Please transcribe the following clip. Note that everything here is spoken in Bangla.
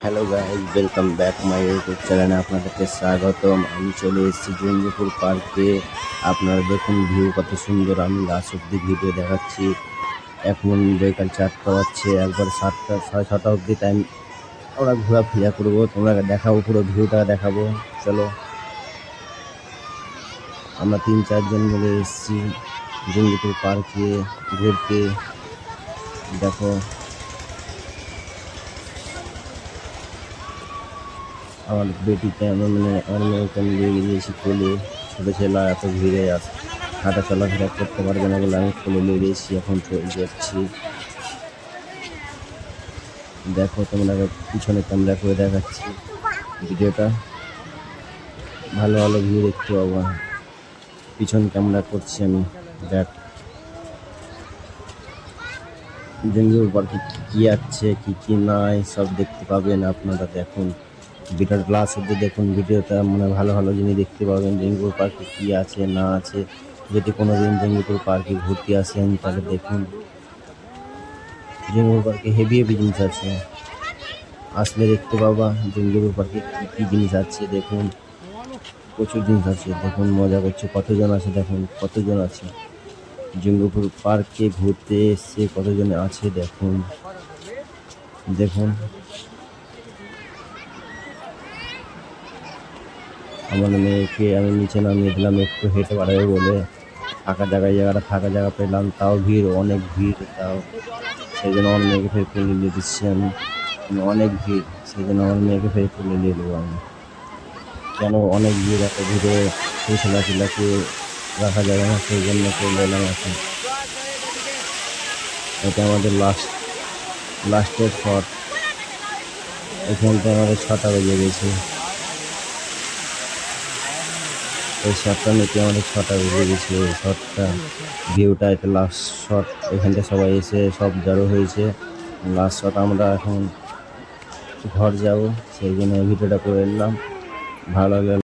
Hello guys, welcome back my YouTube চ্যানেলে আপনাদেরকে স্বাগতম। আমি চলে এসেছি জঙ্গিপুর পার্কে। আপনারা দেখুন ভিউ কত সুন্দর। আমি লাস্ট অব্দি ভিডিও দেখাচ্ছি। এখন বিকাল 4টা বাজছে, একবার 7টা 6:30 অব্দি টাইম আমরা ঘোরাফেরা করবো। তোমরা দেখাবো, পুরো ভিউটা দেখাবো। চলো, আমরা 3-4 জন মিলে এসেছি জঙ্গিপুর পার্কে ঘুরতে। দেখো, আমার বেটিকে আমার মেয়েকে আমি নিয়ে গিয়েছি কোলে। ছোটো ছেলে এত ভিড়ে হাঁটা চলাফেরা করতে পারবে না বলে আমি কোলে নিয়ে গিয়েছি। এখন চলে যাচ্ছি। দেখো, তোমরা পিছনে ক্যামেরা করে দেখাচ্ছি ভিডিওটা। ভালো ভালো ভিউ দেখতে পাবো। পিছন ক্যামেরা করছি আমি। দেখ, জঙ্গিপুর পার্কে কী কী আছে কী কী নাই সব দেখতে পাবেন আপনারা। দেখুন ভিডিওটা লাস্ট অব্দি দেখুন। ভিডিওটা ভালো ভালো জিনিস দেখতে পাবেন। জঙ্গিপুর পার্কে কী আছে না আছে। যদি কোনো দিন জঙ্গিপুর পার্কে ঘুরতে আসেন তাহলে দেখুন, জঙ্গিপুর পার্কে হেভি হেভি জিনিস আছে। আসলে দেখতে পাবা জঙ্গিপুর পার্কে কী কী জিনিস আছে। দেখুন, প্রচুর জিনিস আছে। দেখুন, মজা করছে কতজন আছে। দেখুন কতজন আছে জঙ্গিপুর পার্কে ঘুরতে এসছে, কতজন আছে দেখুন। দেখুন, আমার মেয়েকে আমি নিচে নামিয়ে দিলাম একটু হেঁটে বেড়াবে বলে। ফাঁকা জায়গা পেলাম, তাও ভিড়, অনেক ভিড়। তাও সেই জন্য আমার মেয়েকে ফের তুলে নিয়ে দিচ্ছি আমি। অনেক ভিড়, সেই জন্য আমার মেয়েকে ফের তুলে নিয়ে দেবো আমি। কেন অনেক ভিড়, এত ভিড়ে সেই ছেলেপিলাকে রাখা যাবে না, সেই জন্য চলে এলাম এখন। এটা আমাদের লাস্টের শট। এখানটায় আমাদের 6টা বেজে গেছে। এই শটটা নিতে আমাদের 6টা বেজে গেছে। এই শটটা ভিউটা, এটা লাস্ট শট। এখানটা সবাই এসে সব জড়ো হয়েছে। Last shot. আমরা এখন ঘর যাব, সেই জন্য ভিডিওটা করে নিলাম। ভালো লাগলে